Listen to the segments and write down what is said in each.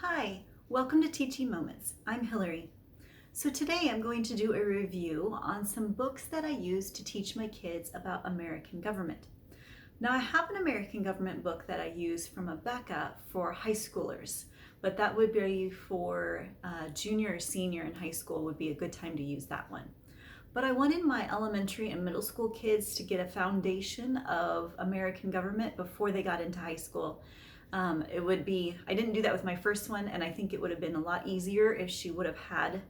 Hi, welcome to Teaching Moments. I'm Hillary. So today I'm going to do a review on some books that I use to teach my kids about American government. Now I have an American government book that I use from Abeka for high schoolers, but that would be for junior or senior in high school would be a good time to use that one. But I wanted my elementary and middle school kids to get a foundation of American government before they got into high school. I didn't do that with my first one, and I think it would have been a lot easier if she would have had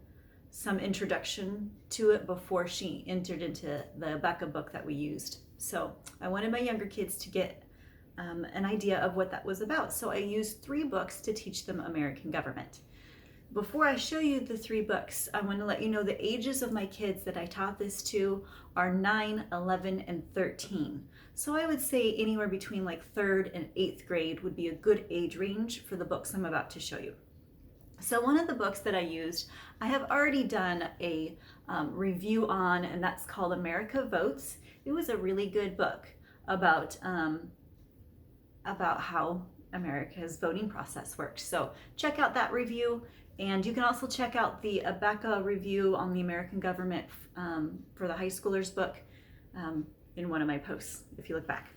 some introduction to it before she entered into the Abeka book that we used. So I wanted my younger kids to get an idea of what that was about. So I used 3 books to teach them American government. Before I show you the 3 books, I want to let you know the ages of my kids that I taught this to are 9, 11, and 13. So I would say anywhere between like 3rd and 8th grade would be a good age range for the books I'm about to show you. So one of the books that I used, I have already done a review on, and that's called America Votes. It was a really good book about how America's voting process works. So check out that review. And you can also check out the Abeka review on the American government for the high schoolers book in one of my posts, if you look back.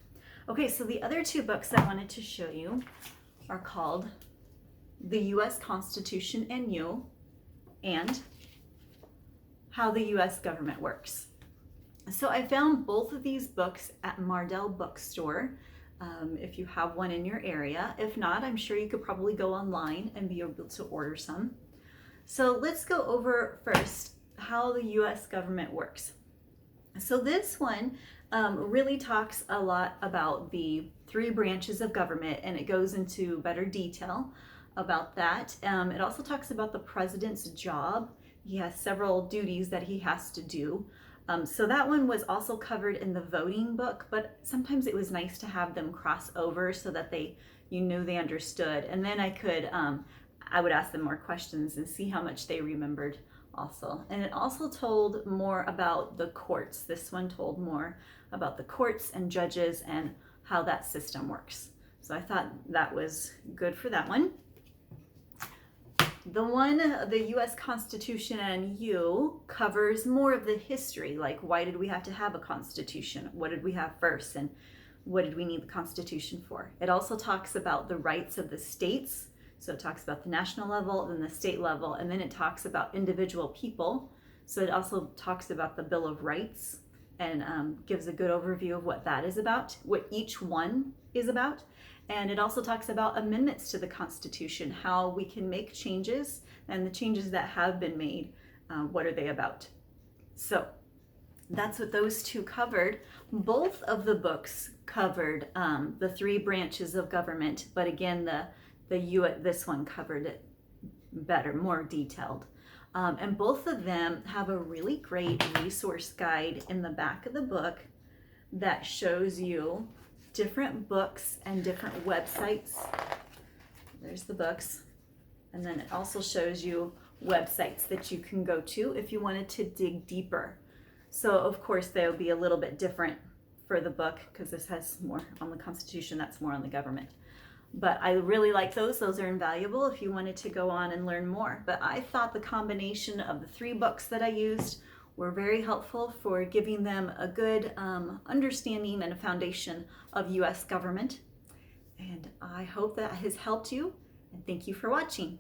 Okay, so the other 2 books I wanted to show you are called The U.S. Constitution and You and How the U.S. Government Works. So I found both of these books at Mardel Bookstore. If you have one in your area. If not, I'm sure you could probably go online and be able to order some. So let's go over first how the U.S. government works. So this one really talks a lot about the 3 branches of government, and it goes into better detail about that. It also talks about the president's job. He has several duties that he has to do. So that one was also covered in the voting book, but sometimes it was nice to have them cross over so that you knew they understood. And then I would ask them more questions and see how much they remembered also. And it also told more about the courts. This one told more about the courts and judges and how that system works. So I thought that was good for that one. The U.S. Constitution and You covers more of the history, like why did we have to have a constitution? What did we have first? And what did we need the Constitution for? It also talks about the rights of the states. So it talks about the national level, then the state level, and then it talks about individual people. So it also talks about the Bill of Rights and gives a good overview of what that is about, what each one is about. And it also talks about amendments to the Constitution, how we can make changes, and the changes that have been made, what are they about? So that's what those 2 covered. Both of the books covered the 3 branches of government, but again, this one covered it better, more detailed. And both of them have a really great resource guide in the back of the book that shows you different books and different websites. There's the books. And then it also shows you websites that you can go to if you wanted to dig deeper. So of course they'll be a little bit different for the book because this has more on the Constitution, that's more on the government. But I really like those. Those are invaluable if you wanted to go on and learn more. But I thought the combination of the 3 books that I used were very helpful for giving them a good understanding and a foundation of U.S. government. And I hope that has helped you, and thank you for watching.